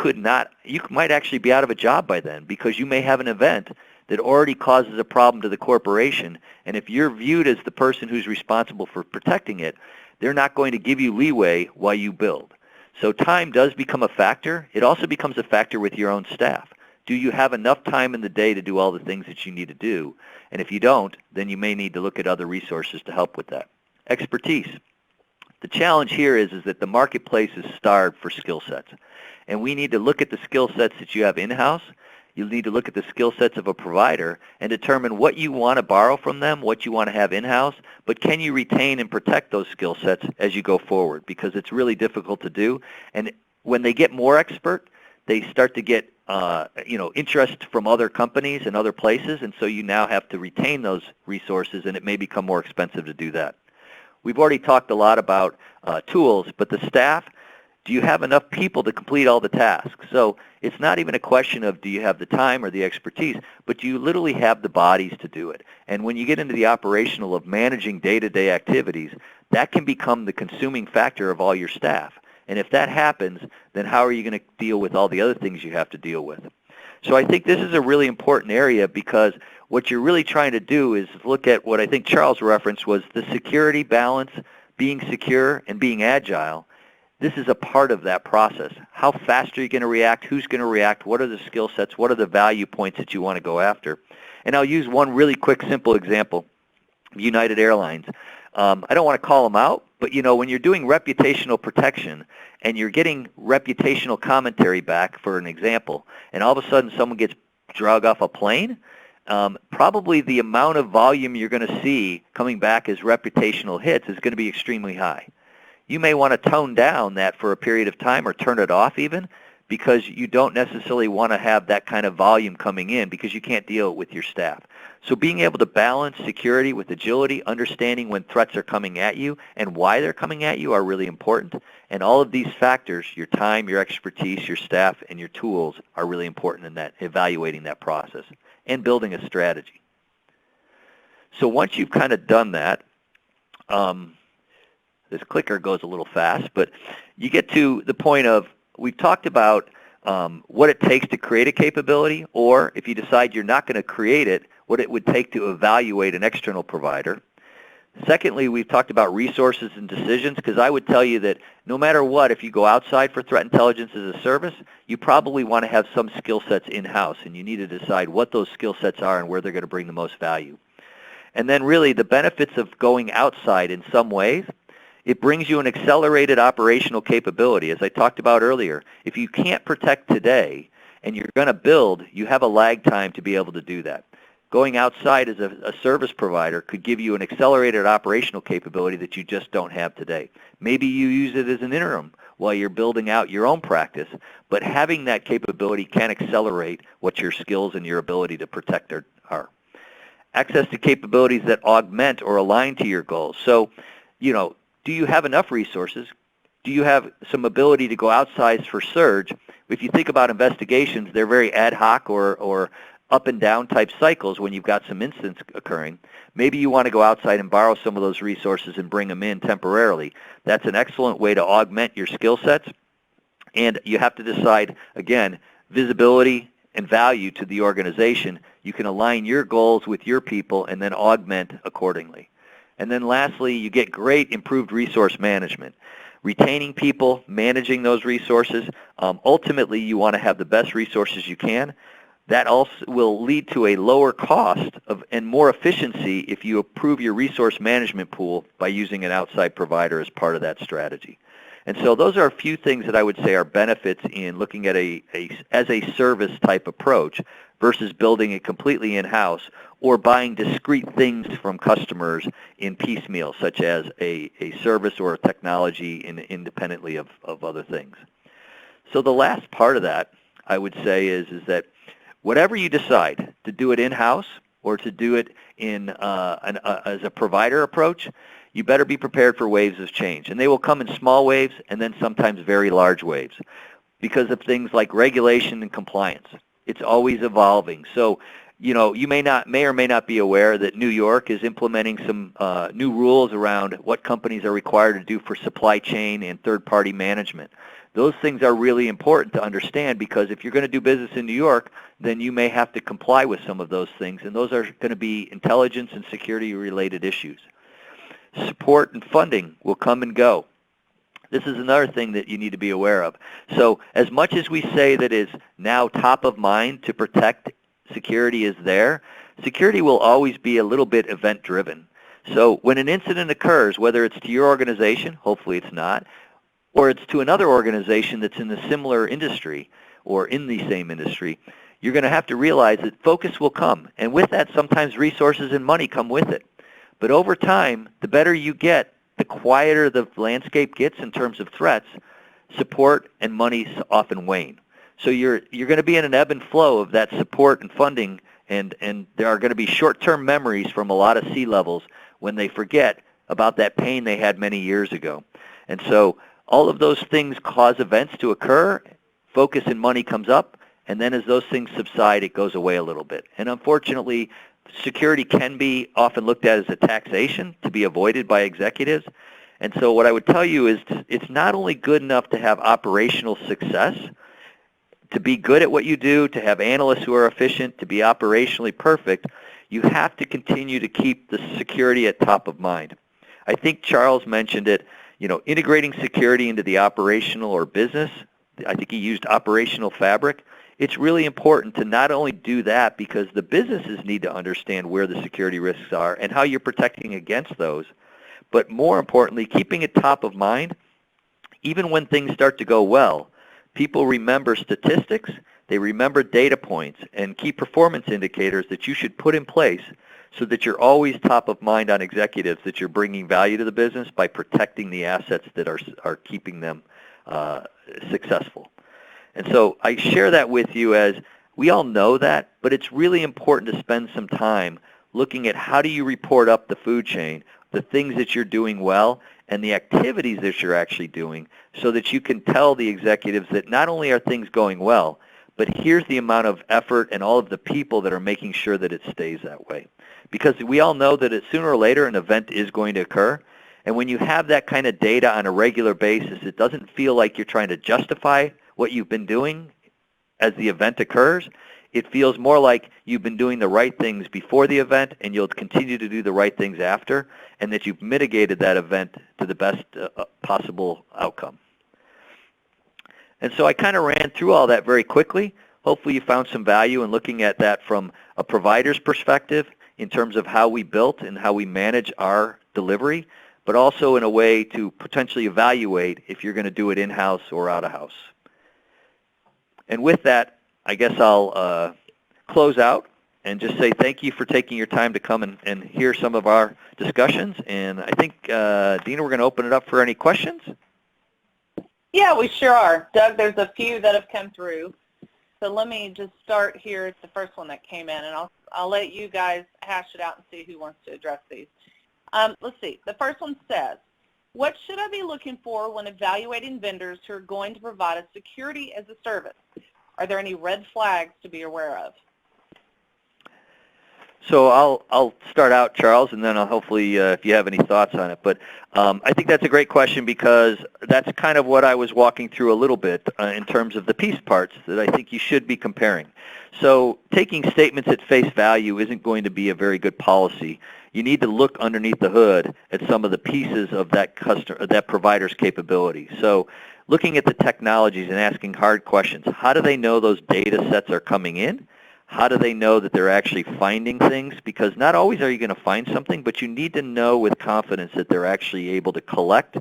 might actually be out of a job by then, because you may have an event that already causes a problem to the corporation, and if you're viewed as the person who's responsible for protecting it, they're not going to give you leeway while you build. So time does become a factor. It also becomes a factor with your own staff. Do you have enough time in the day to do all the things that you need to do? And if you don't, then you may need to look at other resources to help with that. Expertise. The challenge here is that the marketplace is starved for skill sets. And we need to look at the skill sets that you have in-house. You'll need to look at the skill sets of a provider and determine what you want to borrow from them, what you want to have in-house, but can you retain and protect those skill sets as you go forward? Because it's really difficult to do. And when they get more expert, they start to get interest from other companies and other places, and so you now have to retain those resources, and it may become more expensive to do that. We've already talked a lot about tools, but the staff, do you have enough people to complete all the tasks? So it's not even a question of do you have the time or the expertise, but do you literally have the bodies to do it? And when you get into the operational of managing day-to-day activities, that can become the consuming factor of all your staff. And if that happens, then how are you going to deal with all the other things you have to deal with? So I think this is a really important area, because what you're really trying to do is look at what I think Charles referenced was the security balance, being secure and being agile. This is a part of that process. How fast are you going to react? Who's going to react? What are the skill sets? What are the value points that you want to go after? And I'll use one really quick, simple example. United Airlines. I don't want to call them out, but when you're doing reputational protection and you're getting reputational commentary back, for an example, and all of a sudden someone gets dragged off a plane, probably the amount of volume you're going to see coming back as reputational hits is going to be extremely high. You may want to tone down that for a period of time or turn it off even, because you don't necessarily want to have that kind of volume coming in because you can't deal with your staff. So being able to balance security with agility, understanding when threats are coming at you and why they're coming at you are really important. And all of these factors, your time, your expertise, your staff, and your tools are really important in that, evaluating that process and building a strategy. So once you've kind of done that, this clicker goes a little fast, but you get to the point of, we've talked about what it takes to create a capability, or if you decide you're not going to create it, what it would take to evaluate an external provider. Secondly, we've talked about resources and decisions, because I would tell you that no matter what, if you go outside for threat intelligence as a service, you probably want to have some skill sets in-house, and you need to decide what those skill sets are and where they're going to bring the most value. And then really the benefits of going outside in some ways. It brings you an accelerated operational capability. As I talked about earlier, if you can't protect today and you're going to build, you have a lag time to be able to do that. Going outside as a service provider could give you an accelerated operational capability that you just don't have today. Maybe you use it as an interim while you're building out your own practice, but having that capability can accelerate what your skills and your ability to protect are. Access to capabilities that augment or align to your goals. So, do you have enough resources? Do you have some ability to go outside for surge? If you think about investigations, they're very ad hoc or up and down type cycles when you've got some incidents occurring. Maybe you want to go outside and borrow some of those resources and bring them in temporarily. That's an excellent way to augment your skill sets. And you have to decide, again, visibility and value to the organization. You can align your goals with your people and then augment accordingly. And then lastly, you get great improved resource management. Retaining people, managing those resources. Ultimately, you want to have the best resources you can. That also will lead to a lower cost and more efficiency if you improve your resource management pool by using an outside provider as part of that strategy. And so those are a few things that I would say are benefits in looking at as a service type approach versus building it completely in-house or buying discrete things from customers in piecemeal, such as a service or a technology independently of other things. So the last part of that, I would say, is that whatever you decide to do it in-house or to do it in as a provider approach, you better be prepared for waves of change. And they will come in small waves and then sometimes very large waves because of things like regulation and compliance. It's always evolving. So, you may or may not be aware that New York is implementing some new rules around what companies are required to do for supply chain and third-party management. Those things are really important to understand because if you're going to do business in New York, then you may have to comply with some of those things, and those are going to be intelligence and security-related issues. Support and funding will come and go. This is another thing that you need to be aware of. So as much as we say that is now top of mind to protect security is there, security will always be a little bit event-driven. So when an incident occurs, whether it's to your organization, hopefully it's not, or it's to another organization that's in the similar industry or in the same industry, you're going to have to realize that focus will come. And with that, sometimes resources and money come with it. But over time, the better you get, the quieter the landscape gets in terms of threats, support and money often wane. So you're going to be in an ebb and flow of that support and funding, and there are going to be short-term memories from a lot of C-levels when they forget about that pain they had many years ago. And so all of those things cause events to occur, focus and money comes up, and then as those things subside, it goes away a little bit. And unfortunately, security can be often looked at as a taxation to be avoided by executives, And so what I would tell you is it's not only good enough to have operational success, to be good at what you do, to have analysts who are efficient, to be operationally perfect, you have to continue to keep the security at top of mind. I think Charles mentioned it, integrating security into the operational or business. I think he used operational fabric. It's really important to not only do that because the businesses need to understand where the security risks are and how you're protecting against those, but more importantly, keeping it top of mind, even when things start to go well. People remember statistics, they remember data points and key performance indicators that you should put in place so that you're always top of mind on executives, that you're bringing value to the business by protecting the assets that are keeping them successful. And so I share that with you as we all know that, but it's really important to spend some time looking at how do you report up the food chain, the things that you're doing well, and the activities that you're actually doing so that you can tell the executives that not only are things going well, but here's the amount of effort and all of the people that are making sure that it stays that way. Because we all know that sooner or later an event is going to occur, and when you have that kind of data on a regular basis, it doesn't feel like you're trying to justify what you've been doing as the event occurs. It feels more like you've been doing the right things before the event and you'll continue to do the right things after, and that you've mitigated that event to the best possible outcome. And so I kind of ran through all that very quickly. Hopefully you found some value in looking at that from a provider's perspective in terms of how we built and how we manage our delivery, but also in a way to potentially evaluate if you're going to do it in-house or out-of-house. And with that, I guess I'll close out and just say thank you for taking your time to come and hear some of our discussions. And I think, Dina, we're going to open it up for any questions. Yeah, we sure are. Doug, there's a few that have come through. So let me just start here at the first one that came in, and I'll let you guys hash it out and see who wants to address these. Let's see. The first one says, what should I be looking for when evaluating vendors who are going to provide a security as a service? Are there any red flags to be aware of? So I'll start out, Charles, and then I'll hopefully if you have any thoughts on it. But I think that's a great question because that's kind of what I was walking through a little bit in terms of the piece parts that I think you should be comparing. So taking statements at face value isn't going to be a very good policy. You need to look underneath the hood at some of the pieces of that provider's capability. So looking at the technologies and asking hard questions. How do they know those data sets are coming in? How do they know that they're actually finding things? Because not always are you going to find something, but you need to know with confidence that they're actually able to collect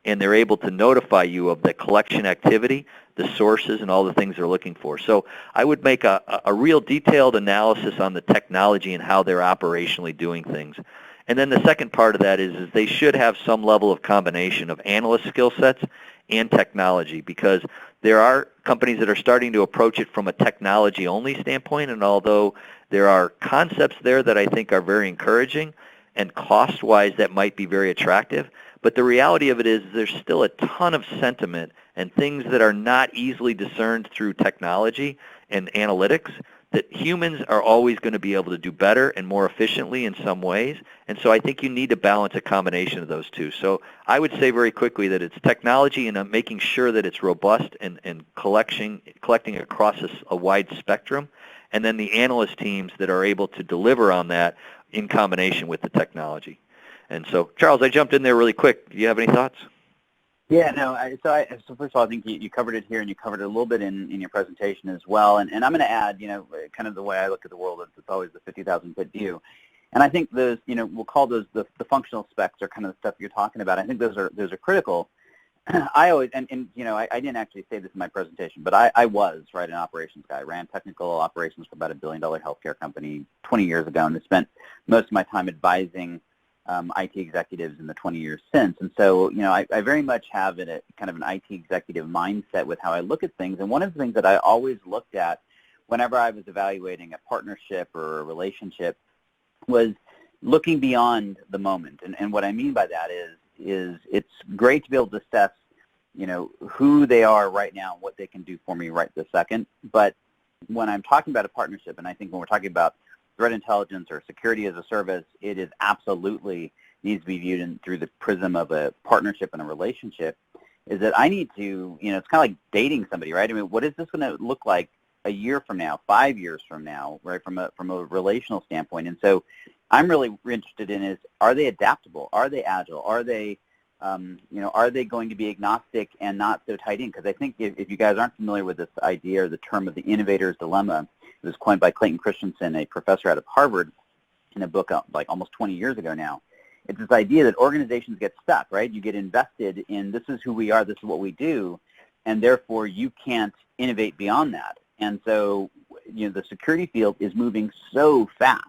and they're able to notify you of the collection activity, the sources, and all the things they're looking for. So I would make a real detailed analysis on the technology and how they're operationally doing things. And then the second part of that is they should have some level of combination of analyst skill sets and technology, because there are companies that are starting to approach it from a technology-only standpoint, and although there are concepts there that I think are very encouraging, and cost-wise that might be very attractive, but the reality of it is there's still a ton of sentiment and things that are not easily discerned through technology and analytics that humans are always going to be able to do better and more efficiently in some ways. And so I think you need to balance a combination of those two. So I would say very quickly that it's technology and making sure that it's robust and collecting across a wide spectrum, and then the analyst teams that are able to deliver on that in combination with the technology. And so, Charles, I jumped in there really quick. Do you have any thoughts? Yeah, no, so first of all, I think you covered it here, and you covered it a little bit in your presentation as well. And I'm going to add, kind of the way I look at the world, it's always the 50,000-foot view. And I think those, we'll call those the functional specs, are kind of the stuff you're talking about. I think those are critical. I always, I didn't actually say this in my presentation, but I was, an operations guy. I ran technical operations for about $1 billion healthcare company 20 years ago, and I spent most of my time advising IT executives in the 20 years since. And so, I very much have kind of an IT executive mindset with how I look at things. And one of the things that I always looked at whenever I was evaluating a partnership or a relationship was looking beyond the moment. And what I mean by that is it's great to be able to assess, who they are right now and what they can do for me right this second. But when I'm talking about a partnership, and I think when we're talking about threat intelligence or security as a service, it is absolutely needs to be viewed through the prism of a partnership and a relationship, is that I need to, it's kind of like dating somebody, right? I mean, what is this going to look like a year from now, 5 years from now, right, from a relational standpoint? And so I'm really interested in is, are they adaptable? Are they agile? Are they, are they going to be agnostic and not so tied in? Because I think if you guys aren't familiar with this idea or the term of the innovator's dilemma, it was coined by Clayton Christensen, a professor out of Harvard, in a book like almost 20 years ago now. It's this idea that organizations get stuck, right? You get invested in, this is who we are, this is what we do, and therefore you can't innovate beyond that. And so, the security field is moving so fast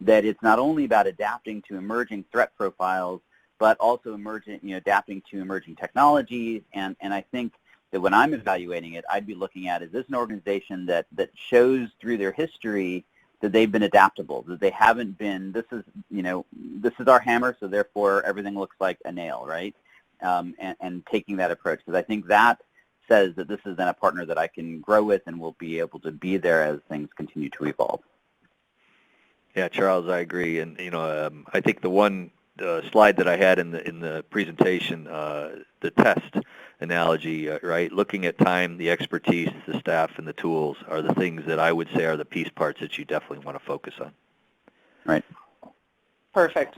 that it's not only about adapting to emerging threat profiles, but also adapting to emerging technologies. And I think that when I'm evaluating it, I'd be looking at, is this an organization that shows through their history that they've been adaptable, that they haven't been, this is our hammer, so therefore everything looks like a nail, right? And taking that approach, because I think that says that this is then a partner that I can grow with and will be able to be there as things continue to evolve. Yeah, Charles, I agree. And I think the one slide that I had in the presentation, the test analogy, right? Looking at time, the expertise, the staff, and the tools are the things that I would say are the piece parts that you definitely want to focus on. Right. Perfect.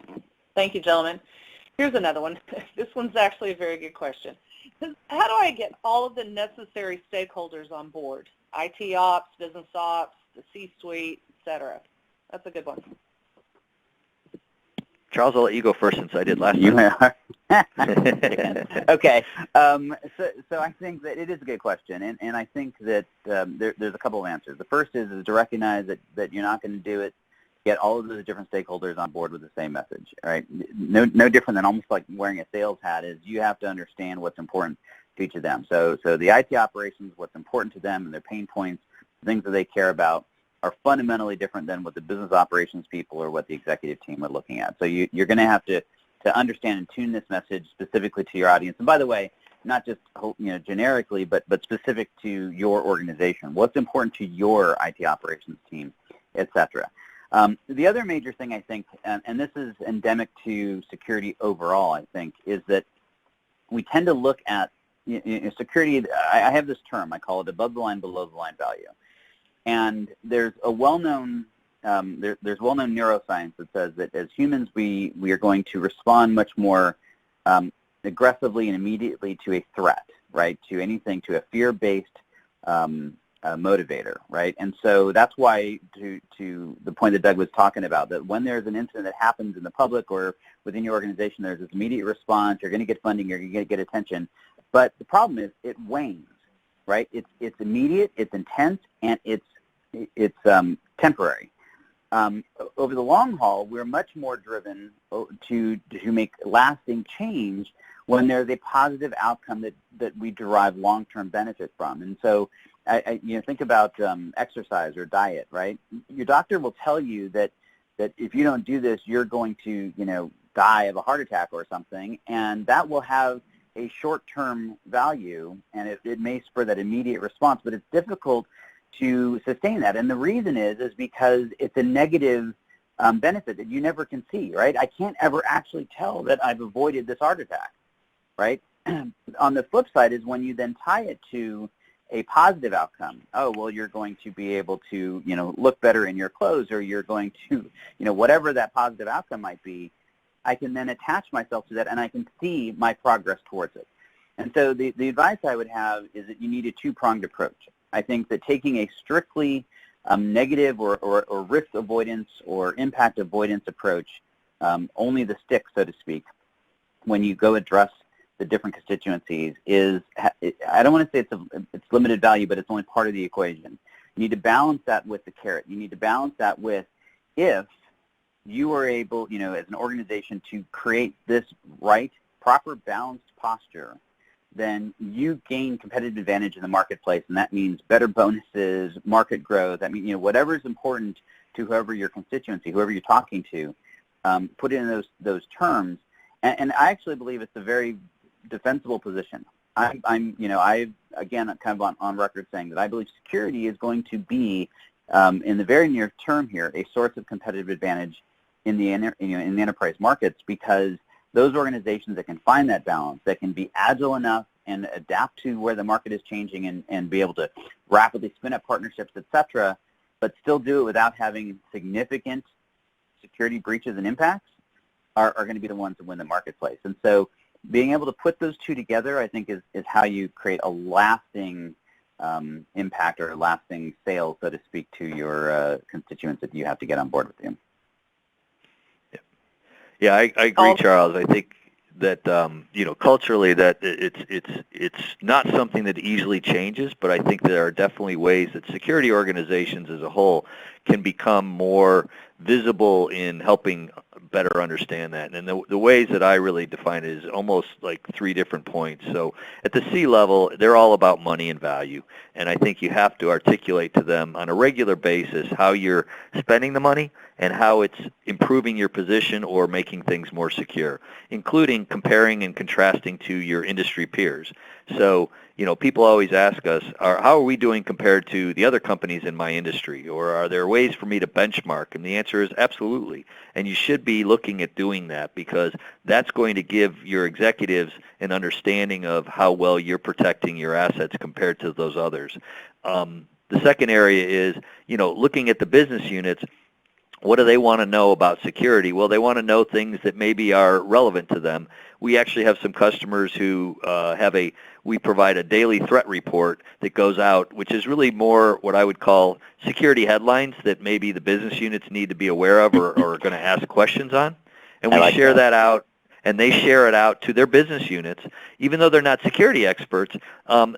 Thank you, gentlemen. Here's another one. This one's actually a very good question. How do I get all of the necessary stakeholders on board? IT ops, business ops, the C-suite, et cetera. That's a good one. Charles, I'll let you go first since I did last time. Okay. So I think that it is a good question, and I think that there's a couple of answers. The first is to recognize that you're not going to do it, get all of those different stakeholders on board with the same message, right? No different than almost like wearing a sales hat is you have to understand what's important to each of them. So the IT operations, what's important to them and their pain points, the things that they care about, are fundamentally different than what the business operations people or what the executive team are looking at. So you're going to have to understand and tune this message specifically to your audience. And by the way, not just generically, but specific to your organization. What's important to your IT operations team, et cetera. The other major thing I think, and this is endemic to security overall, I think, is that we tend to look at security. I have this term, I call it above the line, below the line value. And there's a well-known there's well-known neuroscience that says that as humans we are going to respond much more aggressively and immediately to a threat, right? To anything, to a fear-based motivator, right? And so that's why, to the point that Doug was talking about, that when there's an incident that happens in the public or within your organization, there's this immediate response. You're going to get funding. You're going to get attention. But the problem is it wanes, right? It's immediate, it's intense, and it's temporary. Over the long haul, we're much more driven to make lasting change when there's a positive outcome that we derive long-term benefit from. And so, think about exercise or diet, right? Your doctor will tell you that if you don't do this, you're going to, die of a heart attack or something, and that will have a short-term value, and it may spur that immediate response, but it's difficult to sustain that. And the reason is because it's a negative benefit that you never can see, right? I can't ever actually tell that I've avoided this heart attack, right? On the flip side is when you then tie it to a positive outcome. Oh, well, you're going to be able to, look better in your clothes, or you're going to, whatever that positive outcome might be, I can then attach myself to that and I can see my progress towards it. And so the advice I would have is that you need a two-pronged approach. I think that taking a strictly negative or risk avoidance or impact avoidance approach, only the stick, so to speak, when you go address the different constituencies is, I don't want to say it's limited value, but it's only part of the equation. You need to balance that with the carrot. You need to balance that with, if you are able, as an organization, to create this right, proper, balanced posture, then you gain competitive advantage in the marketplace, and that means better bonuses, market growth. I mean, whatever is important to whoever your constituency, whoever you're talking to, put it in those terms. And I actually believe it's a very defensible position. I'm again, kind of on record saying that I believe security is going to be, in the very near term here, a source of competitive advantage in the in the enterprise markets, because those organizations that can find that balance, that can be agile enough and adapt to where the market is changing and be able to rapidly spin up partnerships, et cetera, but still do it without having significant security breaches and impacts, are going to be the ones that win the marketplace. And so being able to put those two together, I think, is how you create a lasting impact or a lasting sale, so to speak, to your constituents that you have to get on board with you. Yeah, I agree, Charles. I think that culturally that it's not something that easily changes, but I think there are definitely ways that security organizations as a whole can become more visible in helping better understand that. And the ways that I really define it is almost like 3 different points. So at the C level, they're all about money and value. And I think you have to articulate to them on a regular basis how you're spending the money and how it's improving your position or making things more secure, including comparing and contrasting to your industry peers. So, people always ask us, how are we doing compared to the other companies in my industry? Or are there ways for me to benchmark? And the answer is absolutely. And you should be looking at doing that, because that's going to give your executives an understanding of how well you're protecting your assets compared to those others. The second area is, looking at the business units. What do they want to know about security? Well, they want to know things that maybe are relevant to them. We actually have some customers who we provide a daily threat report that goes out, which is really more what I would call security headlines that maybe the business units need to be aware of or are going to ask questions on. And we share that out, and they share it out to their business units. Even though they're not security experts,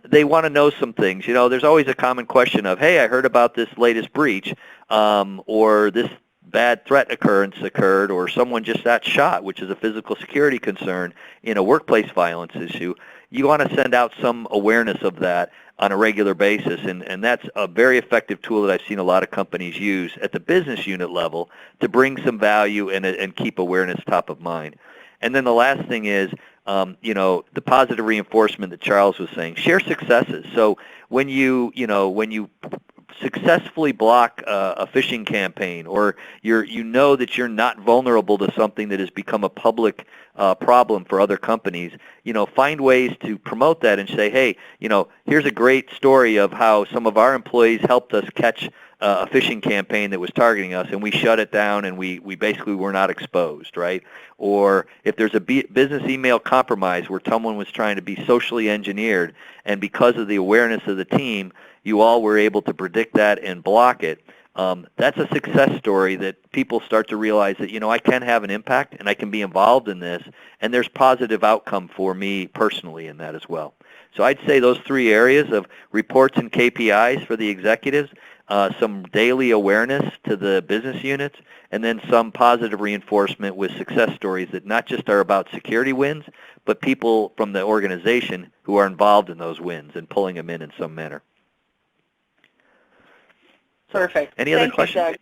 they want to know some things. There's always a common question of, hey, I heard about this latest breach, or this bad threat occurrence occurred, or someone just got shot, which is a physical security concern in a workplace violence issue. You want to send out some awareness of that on a regular basis, and that's a very effective tool that I've seen a lot of companies use at the business unit level to bring some value and keep awareness top of mind. And then the last thing is, the positive reinforcement that Charles was saying. Share successes. So when you successfully block a phishing campaign, or you know that you're not vulnerable to something that has become a public problem for other companies, find ways to promote that and say, hey, here's a great story of how some of our employees helped us catch a phishing campaign that was targeting us, and we shut it down, and we basically were not exposed, right? Or if there's a business email compromise where someone was trying to be socially engineered, and because of the awareness of the team, you all were able to predict that and block it. That's a success story that people start to realize that, I can have an impact and I can be involved in this, and there's positive outcome for me personally in that as well. So I'd say those 3 areas of reports and KPIs for the executives, some daily awareness to the business units, and then some positive reinforcement with success stories that not just are about security wins, but people from the organization who are involved in those wins and pulling them in some manner. Perfect. Any other questions?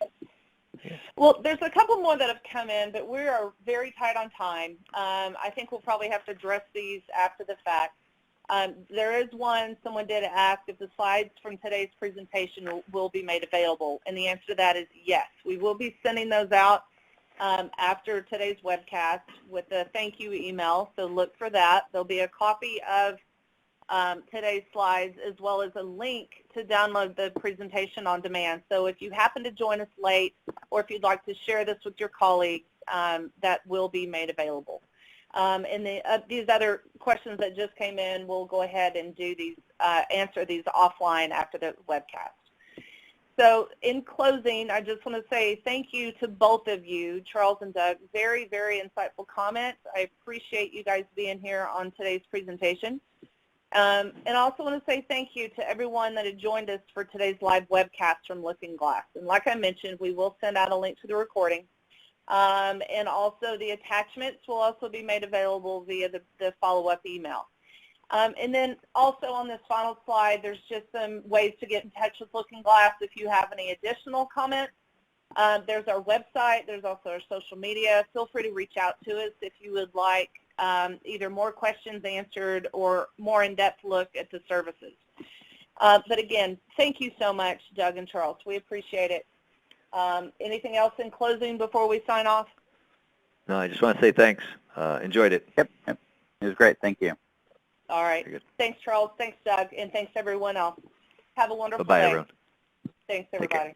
Yeah. Well, there's a couple more that have come in, but we are very tight on time. I think we'll probably have to address these after the fact. There is one, someone did ask if the slides from today's presentation will be made available, and the answer to that is yes. We will be sending those out after today's webcast with a thank you email, so look for that. There'll be a copy of today's slides, as well as a link to download the presentation on demand. So if you happen to join us late, or if you'd like to share this with your colleagues, that will be made available. And these other questions that just came in, we'll go ahead and do these, answer these offline after the webcast. So in closing, I just want to say thank you to both of you, Charles and Doug. Very, very insightful comments. I appreciate you guys being here on today's presentation. And I also want to say thank you to everyone that had joined us for today's live webcast from LookingGlass. And like I mentioned, we will send out a link to the recording. And also the attachments will also be made available via the follow-up email. And then also on this final slide, there's just some ways to get in touch with LookingGlass if you have any additional comments. There's our website. There's also our social media. Feel free to reach out to us if you would like either more questions answered or more in-depth look at the services. But again, thank you so much, Doug and Charles. We appreciate it. Anything else in closing before we sign off? No, I just want to say thanks. Enjoyed it. Yep. It was great. Thank you. All right. Thanks, Charles. Thanks, Doug. And thanks, everyone else. Have a wonderful day. Bye-bye, everyone. Thanks, Take care. everybody.